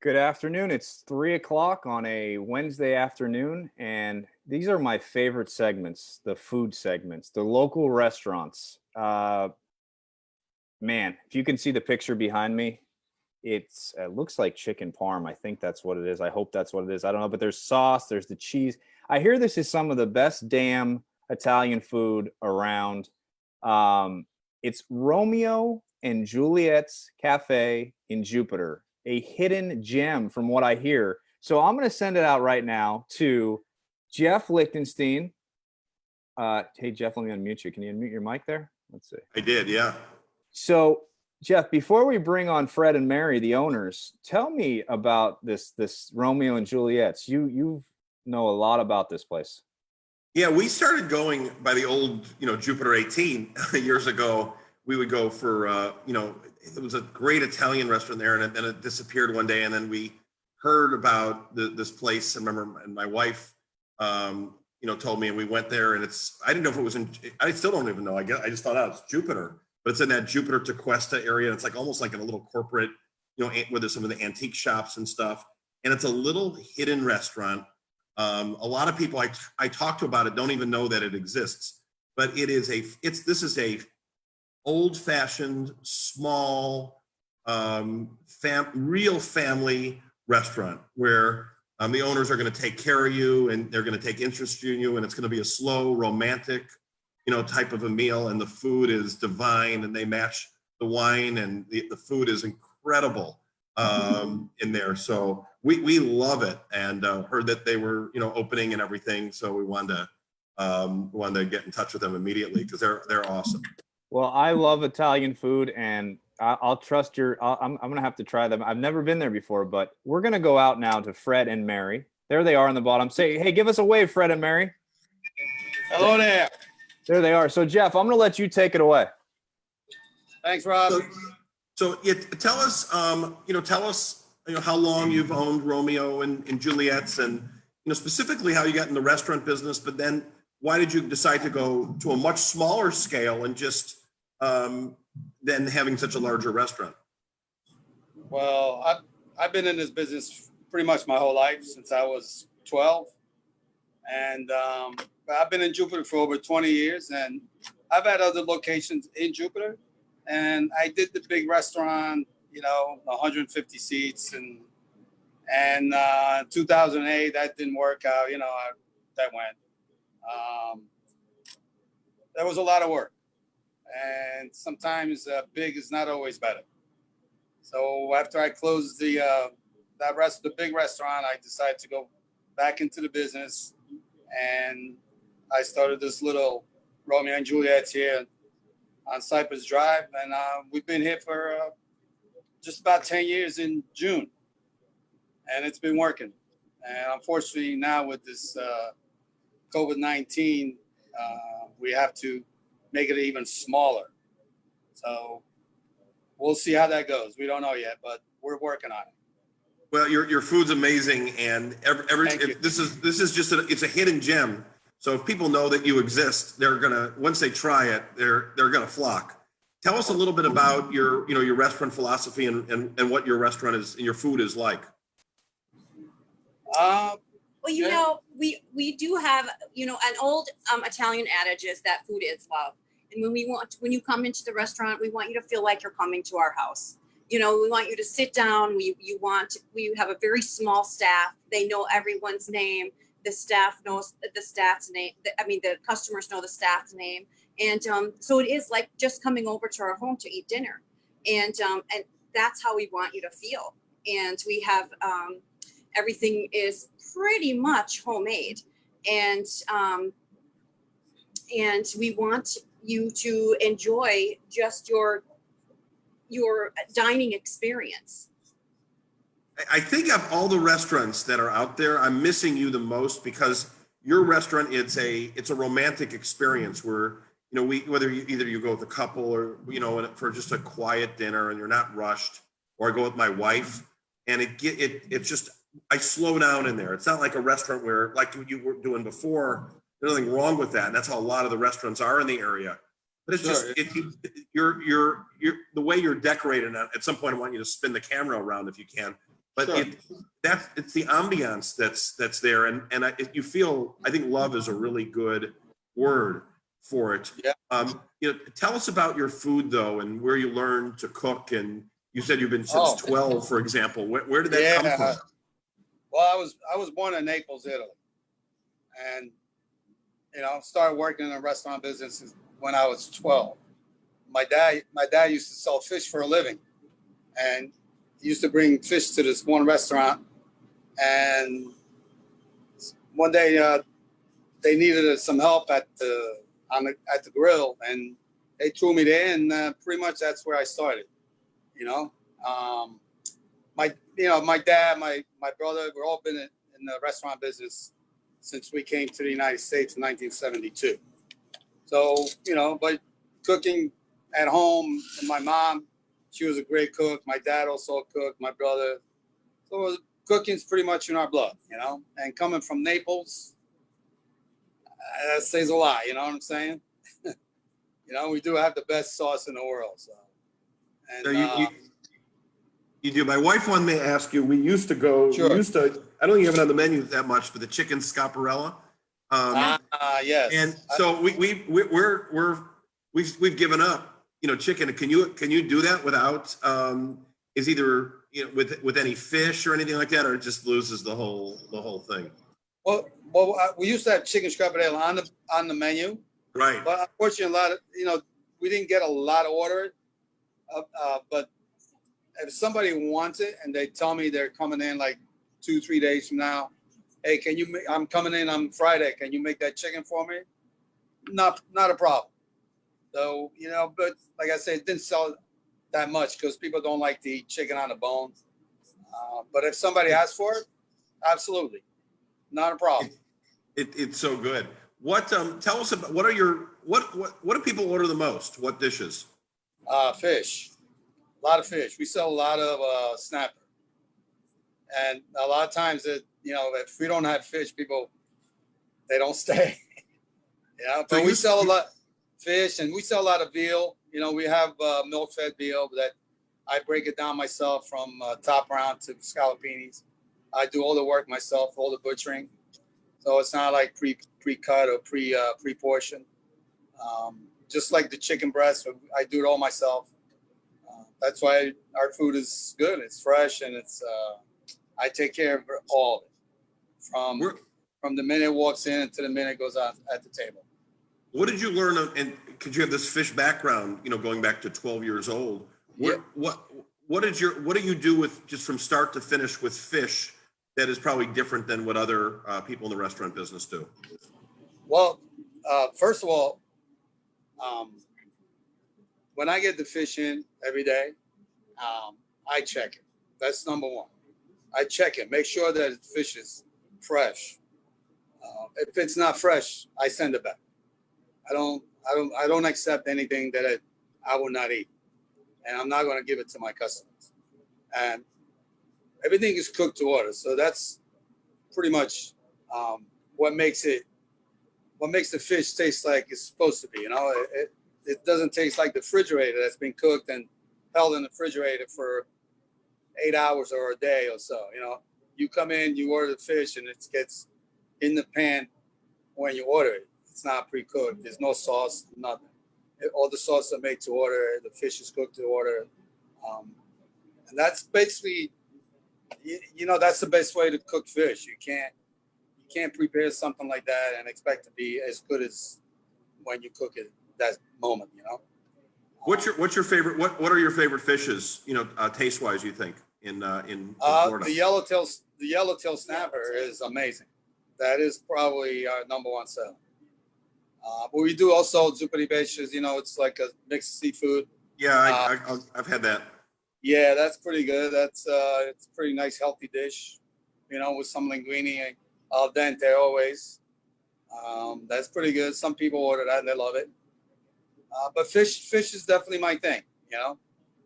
Good afternoon. It's 3 o'clock on a Wednesday afternoon, and these are my favorite segments, the food segments, the local restaurants. Man, if you can see the picture behind me, it looks like chicken parm. I think that's what it is. I hope that's what it is. I don't know, but there's sauce, there's the cheese. I hear this is some of the best damn Italian food around. It's Romeo and Juliette's Cafe in Jupiter, a hidden gem from what I hear. So I'm going to send it out right now to Jeff Lichtenstein. Hey, Jeff, let me unmute you. Can you unmute your mic there? Let's see. I did, yeah. So, Jeff, before we bring on Fred and Mary, the owners, tell me about this Romeo and Juliette's. You know a lot about this place. Yeah, we started going by the old, Jupiter 18 years ago. We would go for, it was a great Italian restaurant there, and then it disappeared one day. And then we heard about this place. I remember, and my wife, told me, and we went there. And I didn't know if it was I still don't even know. I just thought out it's Jupiter, but it's in that Jupiter to Cuesta area. It's like almost like in a little corporate, where there's some of the antique shops and stuff. And it's a little hidden restaurant. A lot of people I talk to about it don't even know that it exists, but this is a old-fashioned, small, real family restaurant where the owners are going to take care of you, and they're going to take interest in you, and it's going to be a slow, romantic, type of a meal, and the food is divine, and they match the wine, and the food is incredible in there. So we love it, and heard that they were opening and everything, so we wanted to get in touch with them immediately because they're awesome. Well, I love Italian food, and I'll trust I'm going to have to try them. I've never been there before, but we're going to go out now to Fred and Mary. There they are on the bottom. Say, hey, give us a wave, Fred and Mary. Hello there. There they are. So, Jeff, I'm going to let you take it away. Thanks, Rob. So tell us, how long you've owned Romeo and Juliette's, and specifically how you got in the restaurant business, but then why did you decide to go to a much smaller scale and just than having such a larger restaurant? Well, I've been in this business pretty much my whole life since I was 12, and I've been in Jupiter for over 20 years, and I've had other locations in Jupiter, and I did the big restaurant, 150 seats, and 2008 that didn't work out, that went. There was a lot of work, and sometimes big is not always better. So after I closed the big restaurant, I decided to go back into the business, and I started this little Romeo and Juliette's here on Cypress Drive, and we've been here for just about 10 years in June, and it's been working. And unfortunately now with this COVID-19, we have to make it even smaller. So we'll see how that goes. We don't know yet, but we're working on it. Well, your food's amazing, and this is just it's a hidden gem. So if people know that you exist, they're gonna, once they try it, they're gonna flock. Tell us a little bit about your restaurant philosophy and what your restaurant is and your food is like. Well, we do have, an old Italian adage is that food is love. And when you come into the restaurant, we want you to feel like you're coming to our house. We want you to sit down. We have a very small staff. They know everyone's name. The staff knows the staff's name. The customers know the staff's name. And so it is like just coming over to our home to eat dinner. And that's how we want you to feel. And we have, everything is pretty much homemade, and we want you to enjoy just your dining experience. I think of all the restaurants that are out there, I'm missing you the most, because your restaurant, it's a romantic experience where whether you go with a couple or for just a quiet dinner and you're not rushed, or I go with my wife, and it's just, I slow down in there. It's not like a restaurant where, like you were doing before, there's nothing wrong with that. And that's how a lot of the restaurants are in the area. But it's just, you're the way you're decorated. At some point, I want you to spin the camera around if you can. but Sure. it's the ambiance that's there, and you feel, I think love is a really good word for it. Yeah. Tell us about your food though, and where you learned to cook, and you said you've been since 12, for example. Where did that come from? Well, I was born in Naples, Italy, and started working in the restaurant business when I was 12. My dad used to sell fish for a living, and he used to bring fish to this one restaurant. And one day they needed some help at the grill, and they threw me there, and pretty much that's where I started. My dad, my brother, we've all been in the restaurant business since we came to the United States in 1972. So, but cooking at home, and my mom, she was a great cook. My dad also cooked, my brother. So cooking's pretty much in our blood, and coming from Naples, that says a lot, you know what I'm saying? We do have the best sauce in the world. So, and, So you do. My wife wanted me to ask you, we used to, I don't even have it on the menu that much, but the chicken scaparella. Yes. And so we've given up, chicken. Can you do that without, is either, with any fish or anything like that, or it just loses the whole thing? Well, we used to have chicken scaparella on the menu. Right. But unfortunately, we didn't get a lot of orders. But if somebody wants it and they tell me they're coming in like 2-3 days from now, hey, I'm coming in on Friday. Can you make that chicken for me? Not a problem. So, but like I said, it didn't sell that much because people don't like to eat chicken on the bone. But if somebody asks for it, absolutely. Not a problem. It's so good. Tell us about, what do people order the most? What dishes? Fish. A lot of fish. We sell a lot of snapper. And a lot of times if we don't have fish, people, they don't stay. But we sell a lot of fish, and we sell a lot of veal. We have milk-fed veal that I break it down myself from top round to scallopinis. I do all the work myself, all the butchering. So it's not like pre-cut or pre-portioned. Just like the chicken breast, I do it all myself. That's why our food is good. It's fresh, and I take care of all of it from the minute it walks in to the minute it goes out at the table. What did you learn? And because you have this fish background, going back to 12 years old. What do you do with, just from start to finish, with fish that is probably different than what other people in the restaurant business do? Well, first of all, when I get the fish in every day, I check it. That's number one. I check it, make sure that the fish is fresh. If it's not fresh, I send it back. I don't accept anything that I will not eat, and I'm not going to give it to my customers. And everything is cooked to order, so that's pretty much what makes the fish taste like it's supposed to be. It doesn't taste like the refrigerator that's been cooked and held in the refrigerator for 8 hours or a day or so. You come in, you order the fish, and it gets in the pan when you order it. It's not pre-cooked. There's no sauce, nothing. All the sauce are made to order. The fish is cooked to order. And that's basically, that's the best way to cook fish. You can't prepare something like that and expect to be as good as when you cook it that moment. What's your favorite? What are your favorite fishes? Taste wise, you think in Florida? The yellowtail snapper is amazing. That is probably our number one seller. But we do also zuppi fishes. It's like a mixed seafood. Yeah, I've had that. Yeah, that's pretty good. It's a pretty nice, healthy dish. With some linguine al dente always. That's pretty good. Some people order that and they love it. But fish is definitely my thing.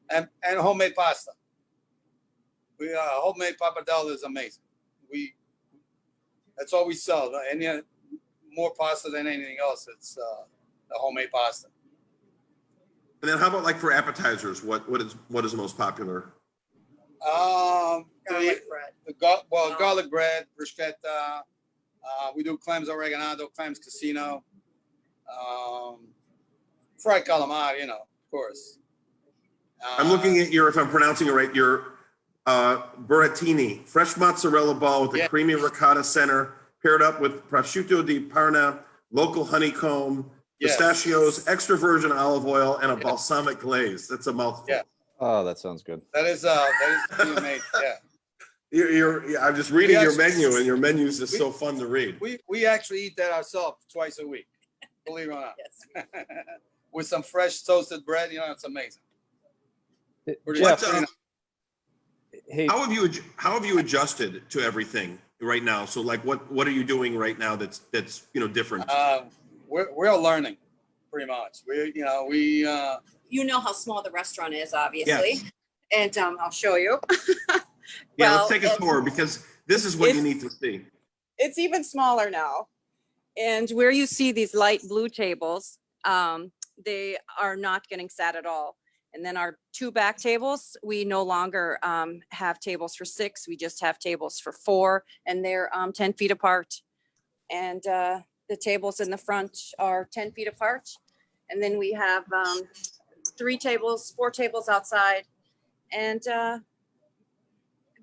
And homemade pasta. Homemade pappardelle is amazing. That's all we sell. Any more pasta than anything else. It's the homemade pasta. And then how about like for appetizers? What is the most popular? garlic bread. Garlic bread, bruschetta. We do clams oregano, clams casino, fried calamari, you know, of course. I'm looking at your, if I'm pronouncing it right, your burattini, fresh mozzarella ball with a creamy ricotta center, paired up with prosciutto di Parma, local honeycomb, pistachios, extra virgin olive oil, and a balsamic glaze. That's a mouthful. Yeah. Oh, that sounds good. That is being made. Yeah. I'm just reading your menu, and your menus is so fun to read. We actually eat that ourselves twice a week, believe it or not. Yes. With some fresh toasted bread, you know, it's amazing. Jeff, Hey, how have you adjusted to everything right now? So like, what are you doing right now that's different? We're learning, pretty much. You know how small the restaurant is, obviously, Yes. and I'll show you. Yeah, let's take a tour, because this is what you need to see. It's even smaller now. And where you see these light blue tables, they are not getting sat at all. And then our 2 back tables, we no longer have tables for 6. We just have tables for 4, and they're 10 feet apart. And the tables in the front are 10 feet apart. And then we have 4 tables outside, and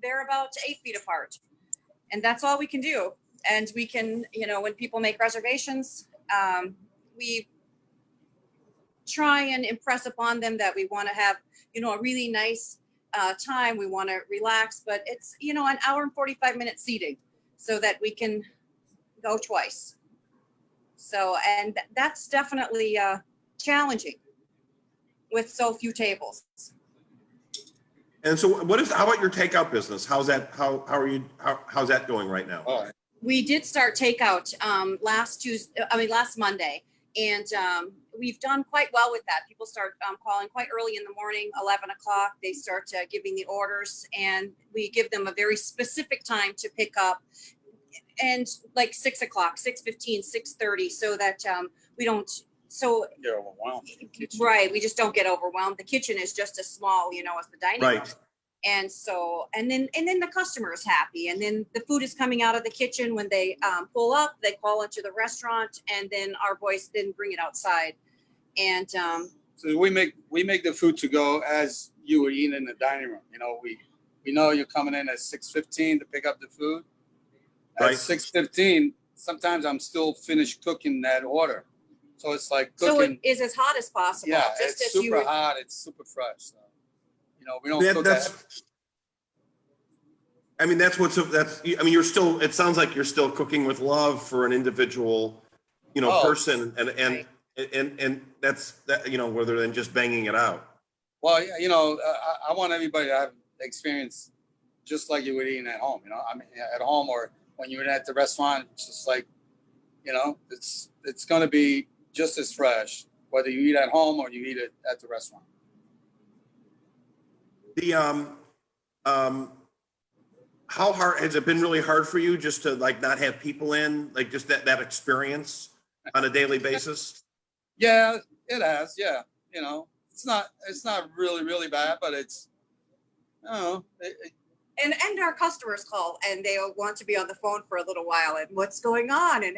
they're about 8 feet apart. And that's all we can do. And we can, when people make reservations, we try and impress upon them that we want to have, a really nice time. We want to relax, but it's, an hour and 45-minute seating so that we can go twice. So, and that's definitely challenging with so few tables. And so how about your takeout business? How's that going right now? All right. We did start takeout last Monday, and we've done quite well with that. People start calling quite early in the morning, 11 o'clock. They start giving the orders, and we give them a very specific time to pick up, and like 6 o'clock, 6:15, 6:30, so that we don't. So You're overwhelmed. right, we just don't get overwhelmed. The kitchen is just as small, as the dining room. Right. And so, and then the customer is happy, and then the food is coming out of the kitchen when they pull up. They call into the restaurant, and then our boys then bring it outside. And So we make the food to go as you would eat in the dining room. We know you're coming in at 6:15 to pick up the food. At Right. 6:15, sometimes I'm still finished cooking that order. So it's like cooking. so it is as hot as possible. Yeah, just it's as you super would, hot. It's super fresh. So, we don't cook that. I mean, you're still, it sounds like you're still cooking with love for an individual, person, and that's that, rather than just banging it out. Well, I want everybody to have experience just like you would eat at home. I mean, at home or when you're at the restaurant, it's just like, it's going to be just as fresh, whether you eat at home or you eat it at the restaurant. How hard has it been? Really hard for you just to not have people in, just that experience on a daily basis? Yeah, it has. Yeah, it's not really really bad, but it's, and our customers call, and they want to be on the phone for a little while, and what's going on, and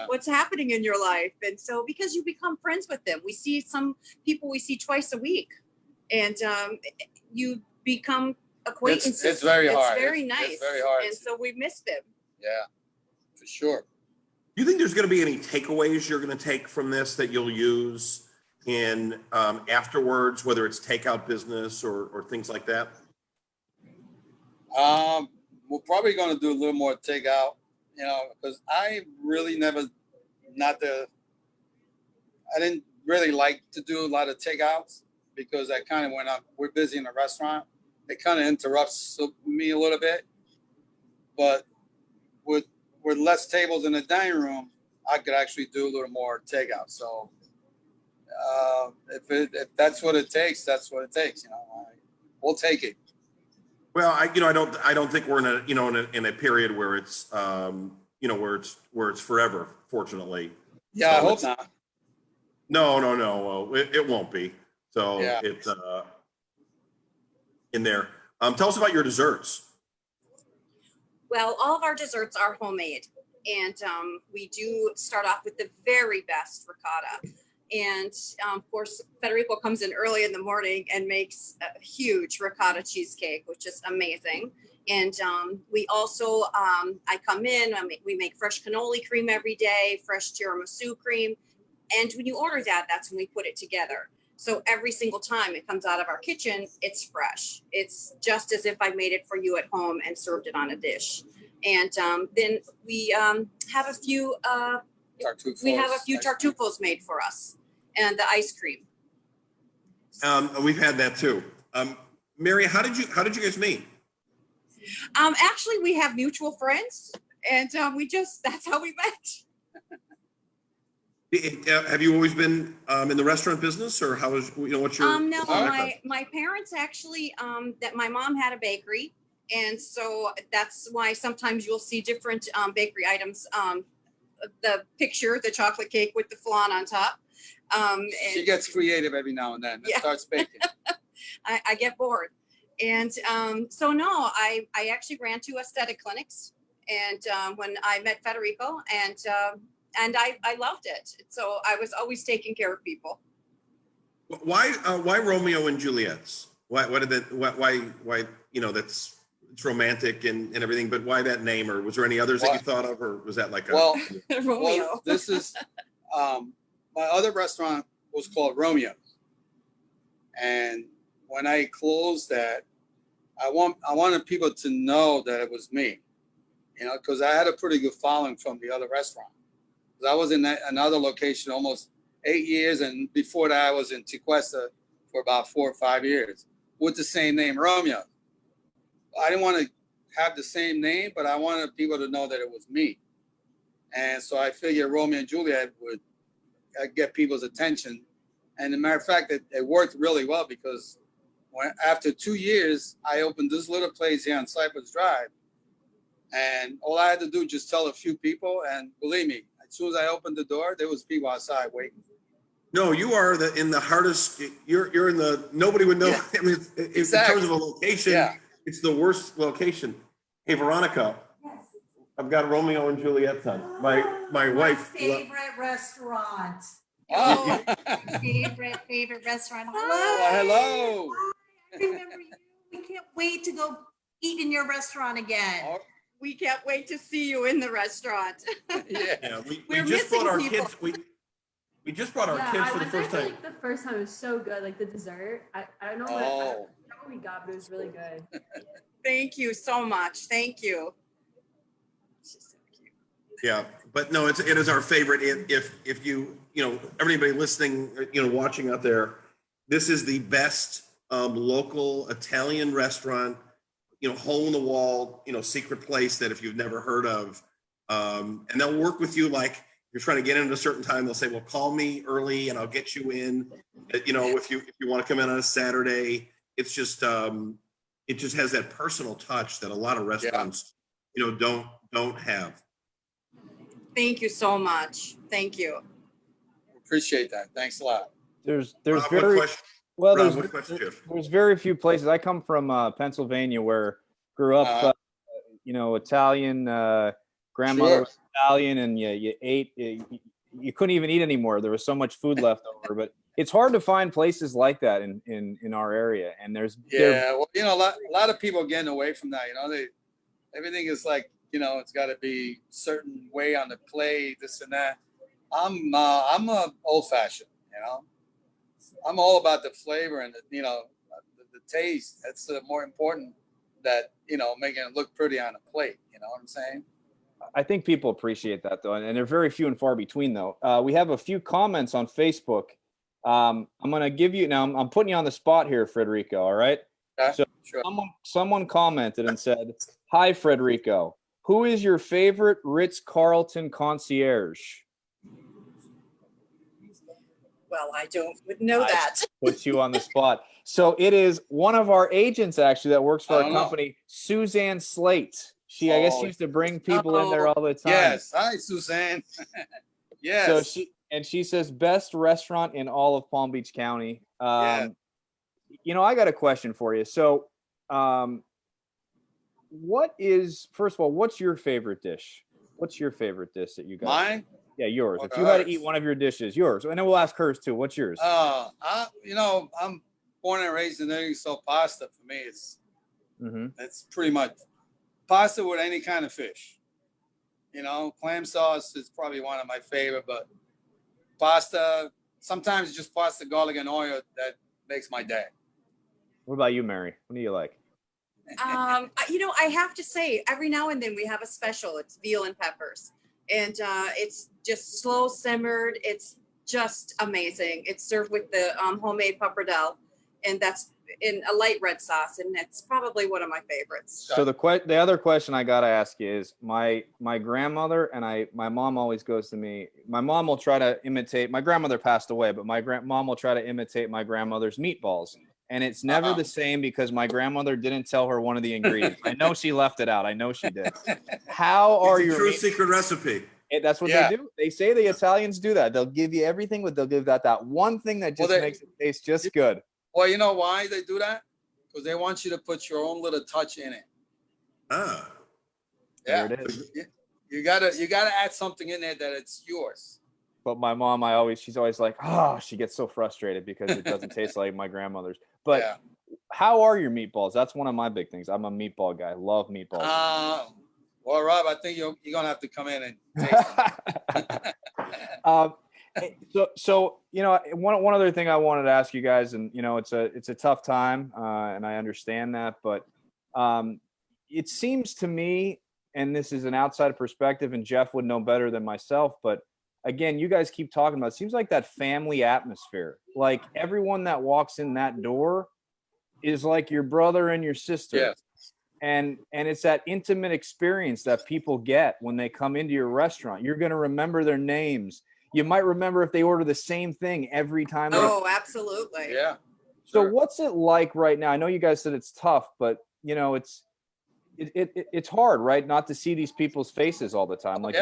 what's happening in your life. And so, because you become friends with them, we see some people twice a week, and you become acquaintances. It's very hard. It's very nice. It's very hard. And so we miss them. Yeah, for sure. Do you think there's going to be any takeaways you're going to take from this that you'll use in afterwards, whether it's takeout business or things like that? We're probably going to do a little more takeout, because I really I didn't really like to do a lot of takeouts, because I kind of we're busy in the restaurant. It kind of interrupts me a little bit, but with less tables in the dining room, I could actually do a little more takeout. So if that's what it takes, that's what it takes. We'll take it. Well, I don't think we're in a period where it's where it's forever. Fortunately. Yeah, So I hope not. No. It won't be. So Yeah. it's in there. Tell us about your desserts. Well, all of our desserts are homemade, and we do start off with the very best ricotta. And of course, Federico comes in early in the morning and makes a huge ricotta cheesecake, which is amazing. And we also, I come in, we make fresh cannoli cream every day, fresh tiramisu cream. And when you order that, that's when we put it together. So every single time it comes out of our kitchen, it's fresh. It's just as if I made it for you at home and served it on a dish. And then we have a few tartufos made for us, and the ice cream. We've had that too. Mary, how did you guys meet? Actually, we have mutual friends, and that's how we met. Have you always been in the restaurant business, or how is, what's your? No, my parents actually, that my mom had a bakery, and so that's why sometimes you'll see different bakery items. The picture, the chocolate cake with the flan on top. And She gets creative every now and then and starts baking. I get bored. And so no, I actually ran 2 aesthetic clinics, and when I met Federico, and I loved it. So I was always taking care of people. Why Romeo and Juliette's? Why did that? Why that's it's romantic and everything, but why that name? Or was there any others that you thought of, or was that like Romeo? Well, This is my other restaurant was called Romeo, and when I closed that, I wanted people to know that it was me, because I had a pretty good following from the other restaurant. I was in another location almost 8 years, and before that I was in Tequesta for about 4 or 5 years with the same name, Romeo. I didn't want to have the same name, but I wanted people to know that it was me. And so I figured Romeo and Juliet would get people's attention. And as a matter of fact, it worked really well, because after 2 years, I opened this little place here on Cypress Drive. And all I had to do just tell a few people, and believe me, as soon as I opened the door, there was people outside waiting. No, you are in the hardest. You're in the nobody would know. Yeah. I mean, in terms of a location, it's the worst location. Hey, Veronica, I've got Romeo and Juliette's on. My wife. Favorite restaurant. oh, Favorite restaurant. Well, hello. I remember you. We can't wait to go eat in your restaurant again. Oh, we can't wait to see you in the restaurant. Yeah, we We're just missing brought our people. kids. We just brought our kids for the first time. Like the first time it was so good, like the dessert. I don't know what we got, but it was really good. Thank you so much. Thank you. Yeah, but no, it is our favorite. If you everybody listening, watching out there, this is the best local Italian restaurant, hole in the wall, secret place that if you've never heard of, and they'll work with you like you're trying to get in at a certain time. They'll say, well, call me early and I'll get you in. If you want to come in on a Saturday, it's just it just has that personal touch that a lot of restaurants don't have. Thank you so much. Thank you. appreciate that. Thanks a lot. There's Rob, very well Rob, there's what question, Jeff? there's very few places. I come from Pennsylvania, where grew up Italian, grandmother was Italian, and you ate you couldn't even eat anymore. There was so much food left over. But it's hard to find places like that in our area. And there's well, a lot of people are getting away from that. Everything is like, it's got to be certain way on the plate, this and that. I'm a old fashioned, I'm all about the flavor and the taste. That's more important that, making it look pretty on a plate. You know what I'm saying? I think people appreciate that, though, and they're very few and far between, though. We have a few comments on Facebook. I'm going to give you now. I'm putting you on the spot here, Federico. All right. So sure. Someone commented and said, "Hi, Federico. Who is your favorite Ritz-Carlton concierge?" Well, I don't know that. Puts you on the spot. So it is one of our agents, actually, that works for our company, Suzanne Slate. I guess she used to bring people in there all the time. Yes. Hi, Suzanne. Yes. So she says best restaurant in all of Palm Beach County. I got a question for you. So what is, first of all, what's your favorite dish? What's your favorite dish that you guys? Mine? Yeah, yours. Or If you had to ours? eat one of your dishes, yours. And then we'll ask hers too. What's yours? You know, I'm born and raised in Italy, so pasta for me it's pretty much pasta with any kind of fish. You know, clam sauce is probably one of my favorite, but pasta, sometimes just pasta, garlic, and oil that makes my day. What about you, Mary? What do you like? You know, I have to say, every now and then we have a special. It's veal and peppers, and it's just slow simmered. It's just amazing. It's served with the homemade pappardelle, and that's in a light red sauce, and it's probably one of my favorites. So the other question I gotta ask you is my grandmother and my mom always goes to me. My mom will try to imitate. My grandmother passed away, but my mom will try to imitate my grandmother's meatballs. And it's never the same because my grandmother didn't tell her one of the ingredients. I know she left it out. I know she did. How are It's a your true secret recipe? That's what they do. They say the Italians do that. They'll give you everything, but they'll give that one thing that just makes it taste just good. Well, you know why they do that? Because they want you to put your own little touch in it. Ah. Yeah. There it is. You gotta add something in there that it's yours. But my mom, she's always like, she gets so frustrated because it doesn't taste like my grandmother's. But how are your meatballs? That's one of my big things. I'm a meatball guy. Love meatballs. Well, Rob, I think you're gonna have to come in and taste them. So you know, one other thing I wanted to ask you guys, and you know, it's a tough time, and I understand that, but it seems to me, and this is an outside perspective, and Jeff would know better than myself, but again, you guys keep talking about, it seems like that family atmosphere. Like everyone that walks in that door is like your brother and your sister. Yes. And it's that intimate experience that people get when they come into your restaurant. You're going to remember their names. You might remember if they order the same thing every time. Oh, absolutely. Yeah. So what's it like right now? I know you guys said it's tough, but you know, it's hard, right? Not to see these people's faces all the time. Like,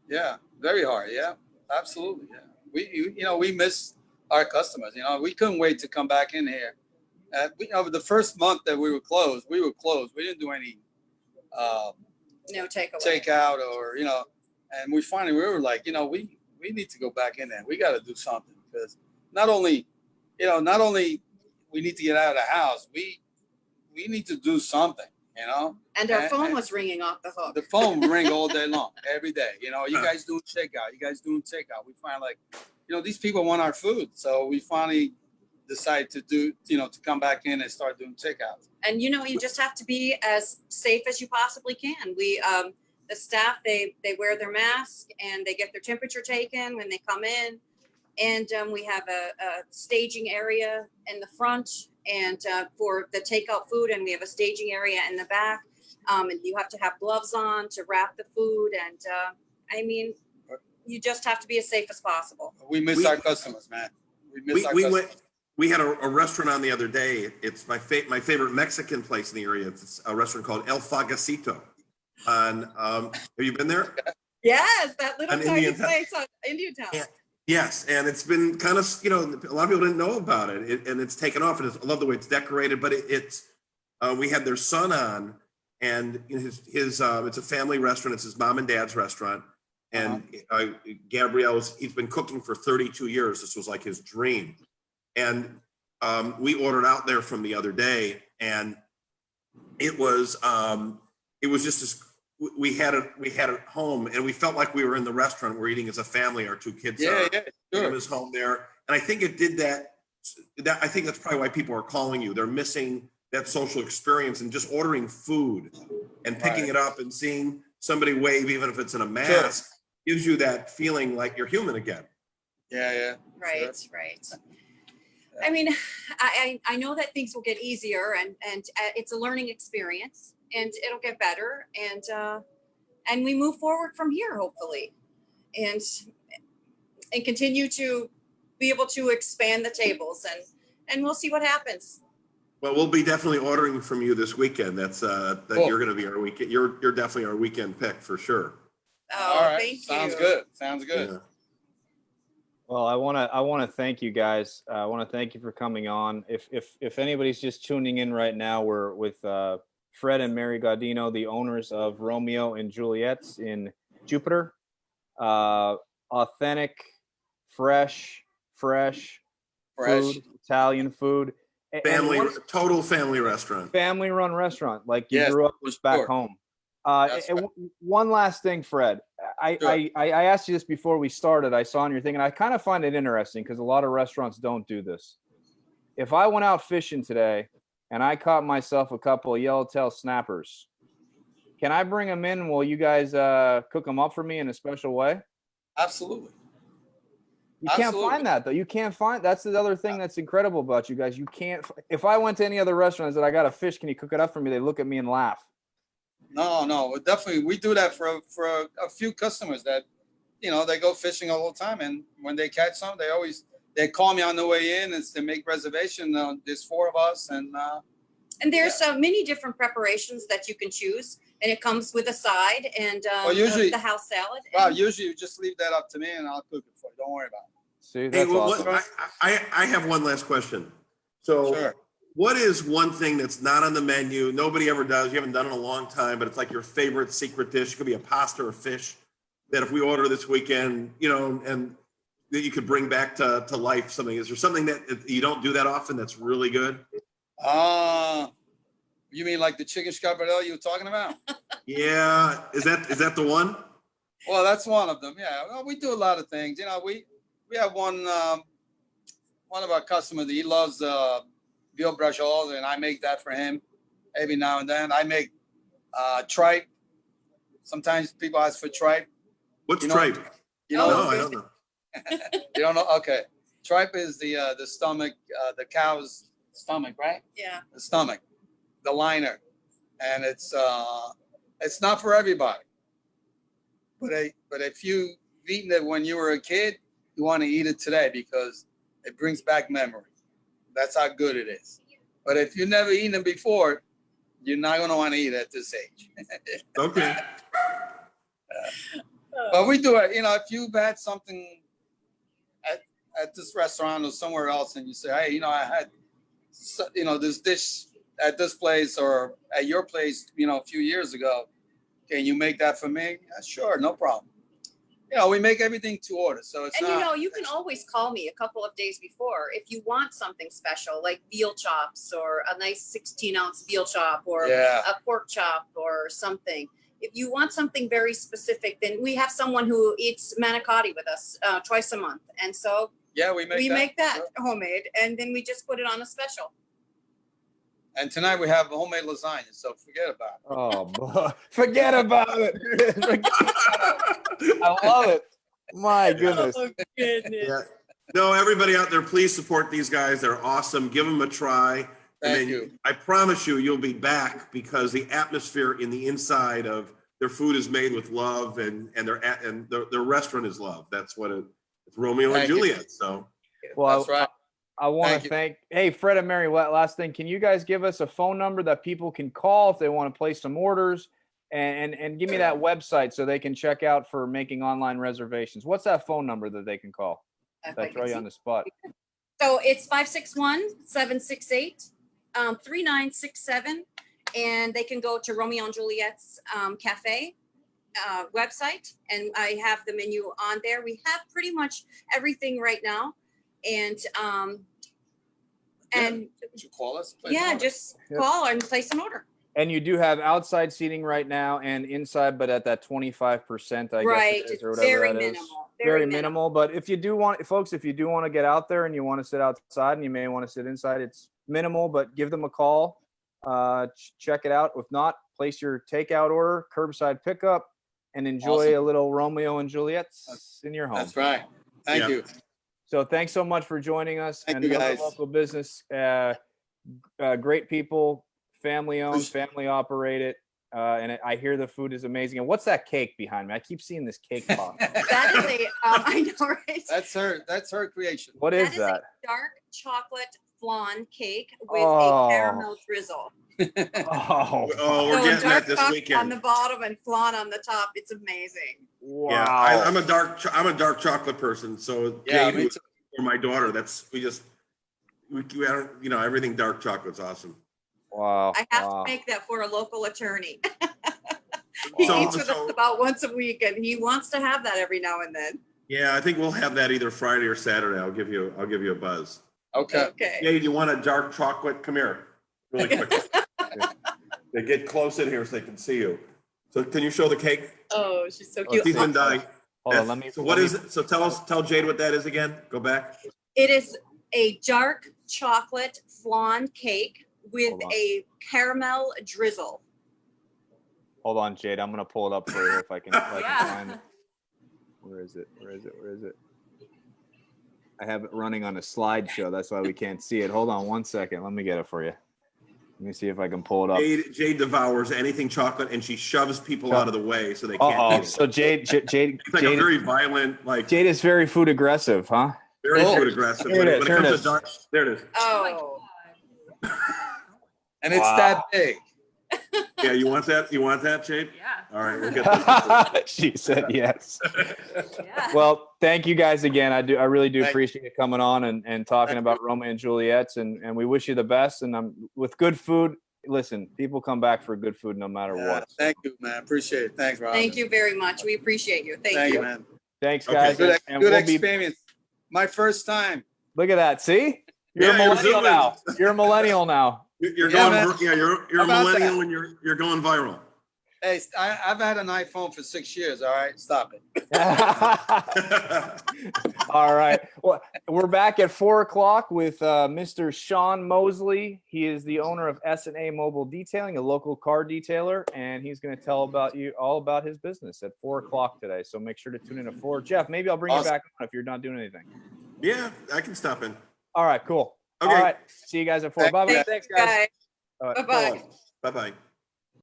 yeah, very hard. Yeah, absolutely. Yeah, we miss our customers. You know, we couldn't wait to come back in here. The first month that we were closed. We didn't do any no takeout or and we were like, we need to go back in there. We got to do something because not only we need to get out of the house. We need to do something. And our phone was ringing off the hook. The phone ring all day long, every day. You guys doing takeout. We find like, these people want our food. So we finally decide to do, to come back in and start doing takeout. And, you just have to be as safe as you possibly can. We, the staff, they wear their mask and they get their temperature taken when they come in. And we have a staging area in the front and for the takeout food, and we have a staging area in the back. And you have to have gloves on to wrap the food. And I mean, you just have to be as safe as possible. We miss our customers, man. We had a restaurant on the other day. It's my favorite Mexican place in the area. It's a restaurant called El Fagacito. And have you been there? Yes, that little tiny place on Indian Town. Yeah. Yes, and it's been kind of, a lot of people didn't know about it, and it's taken off, and I love the way it's decorated, but we had their son on, and it's a family restaurant. It's his mom and dad's restaurant, and Gabrielle, he's been cooking for 32 years. This was like his dream, and we ordered out there from the other day, and it was just as we had it home, and we felt like we were in the restaurant. We're eating as a family. Our two kids sure. was home there, and I think it did that. I think that's probably why people are calling you. They're missing that social experience, and just ordering food and picking it up and seeing somebody wave, even if it's in a mask, gives you that feeling like you're human again. Yeah. Right. I mean, I know that things will get easier, and it's a learning experience. And it'll get better, and we move forward from here, hopefully, and continue to be able to expand the tables, and we'll see what happens. Well, we'll be definitely ordering from you this weekend. That's cool. You're going to be our weekend. You're definitely our weekend pick for sure. Oh, all right. Thank Sounds you. good. Sounds good. Yeah. Well, I want to thank you guys. I want to thank you for coming on. If anybody's just tuning in right now, we're with Fred and Mary Gaudino, the owners of Romeo and Juliette's in Jupiter. Authentic, fresh food, Italian food. Family, total family restaurant. Family-run restaurant, like you Yes, grew up for with back sure. home. That's And right. one last thing, Fred. I asked you this before we started. I saw on your thing, and I kind of find it interesting because a lot of restaurants don't do this. If I went out fishing today and I caught myself a couple of yellowtail snappers, can I bring them in? Will you guys cook them up for me in a special way? Absolutely. You can't Absolutely. find that though. You can't find. That's the other thing that's incredible about you guys. You can't. If I went to any other restaurant and said I got a fish, can you cook it up for me? They look at me and laugh. No, definitely. We do that for a few customers that, you know, they go fishing all the time, and when they catch some, they call me on the way in and they make reservation. There's 4 of us, and there's many different preparations that you can choose, and it comes with a side and usually- the house salad. well, And- usually you just leave that up to me, and I'll cook it for you. Don't worry about See, Hey, that's well, awesome. I have one last question. So it. Sure. what is one thing that's not on the menu, nobody ever does, you haven't done it in a long time, but it's like your favorite secret dish? It could be a pasta or fish that if we order this weekend, you know, and that you could bring back to life something. Is there something that you don't do that often that's really good? You mean like the chicken scappardelle you were talking about? Yeah. Is that the one? Well, that's one of them. Yeah. Well, we do a lot of things. You know, we have one of our customers. He loves veal bruschetta, and I make that for him every now and then. I make tripe. Sometimes people ask for tripe. What's You know- tripe? You No, know, I don't know. you don't know? Okay. Tripe is the stomach, the cow's stomach, right? yeah. The stomach, the liner, and it's not for everybody. But if you've eaten it when you were a kid, you want to eat it today because it brings back memory. That's how good it is. But if you've never eaten it before, you're not going to want to eat it at this age. Okay. But we do it. You know, if you've had something at this restaurant or somewhere else, and you say, "Hey, you know, I had, this dish at this place or at your place, you know, a few years ago. Can you make that for me?" Yeah, sure, no problem. You know, we make everything to order, so it's And not. you know, you can always call me a couple of days before if you want something special, like veal chops or a nice 16-ounce veal chop or Yeah. a pork chop or something. If you want something very specific, then we have someone who eats manicotti with us twice a month. And so Yeah, we make that Sure. homemade, and then we just put it on a special. And tonight we have homemade lasagna, so forget about it. Oh, boy. Forget about it. I love it. My goodness. Oh, goodness. Yeah. No, everybody out there, please support these guys. They're awesome. Give them a try. Thank you. I promise you'll be back because the atmosphere in the inside of their food is made with love, and their restaurant is love. That's what it's Romeo and Thank you. Juliet. So Well, That's right. I want Thank to you. thank, hey, Fred and Mary, last thing, can you guys give us a phone number that people can call if they want to place some orders, and give me that website so they can check out for making online reservations? What's that phone number that they can call? If I I throw can you see. on the spot. So it's 561-768-3967. And they can go to ROMEO-n-Juliette's Caffe website. And I have the menu on there. We have pretty much everything right now. And Would you call us? Place an yeah, order. just Yep. call and place an order. And you do have outside seating right now and inside, but at that 25%, I Right. guess it is, It's or whatever very that is. minimal. Very minimal. But if you do want, folks, if you do want to get out there and you want to sit outside and you may want to sit inside, it's minimal, but give them a call. Check it out. If not, place your takeout order, curbside pickup, and enjoy Awesome. a little Romeo and Juliette's in your home. That's right. Thank Yeah. you. So thanks so much for joining us. Thank and you, love guys. local business. Great people, family owned, Appreciate- family operated. And I hear the food is amazing. And what's that cake behind me? I keep seeing this cake pop. That is a, I know, right? That's her creation. What is That is that? a dark chocolate flan cake with Oh. a caramel drizzle. Oh, oh, we're So getting dark that this chocolate on weekend. the bottom and flan on the top. It's amazing. wow. Yeah, I'm a dark chocolate person. So Yeah, Jade, me who- too. or my daughter, we don't, everything dark chocolate's awesome. Wow. I have wow. to make that for a local attorney. So- He eats with so- us about once a week, and he wants to have that every now and then. Yeah, I think we'll have that either Friday or Saturday. I'll give you a buzz. Okay. Okay. Hey, do you want a dark chocolate? Come here, really quick. They get close in here so they can see you. So can you show the cake? Oh, she's so Oh, cute. He's been dying. Hold on, let me. So what let is me- it? So tell Jade what that is again. Go back. It is a dark chocolate flan cake with Hold on. a caramel drizzle. Hold on, Jade. I'm gonna pull it up for you if I can. If I can Yeah. find it. Where is it? Where is it? Where is it? I have it running on a slideshow. That's why we can't see it. Hold on one second. Let me get it for you. Let me see if I can pull it up. Jade devours anything chocolate, and she shoves people Oh. out of the way so they can't Uh-oh. eat it. So Jade, It's like a very violent, like Jade is very food aggressive, huh? very Oh. food aggressive. Here it is, When here it it comes is. to dark, there it is. Oh, And it's Wow. that big. Yeah, you want that? You want that, Jade? Yeah. All right, we'll get that. She said yes. Yeah. Well, thank you guys again. I really do Thank- appreciate you coming on and talking about Romeo and Juliet's, and we wish you the best. And with good food, listen, people come back for good food no matter what. Thank you, man. Appreciate it. Thanks, Rob. thank you very much. We appreciate you. Thank Thank you. you, man. Thanks, Okay. guys. Good, and good we'll be, experience. My first time. look at that. See, you're Yeah, a you're millennial zooming. now. You're a millennial now. You're Yeah, going, man. you're How a about millennial and you're going viral. Hey, I've had an iPhone for 6 years. All right, stop it. All right. Well, we're back at 4:00 with Mr. Sean Mosley. He is the owner of S&A Mobile Detailing, a local car detailer, and he's going to tell all about his business at 4:00 today. So make sure to tune in at 4. Jeff, maybe I'll bring you Awesome. back on if you're not doing anything. Yeah, I can stop in. All right, cool. Okay. All right. See you guys at 4. Thank Bye-bye. you. Thanks, guys. Bye. All right. Bye-bye. Bye-bye.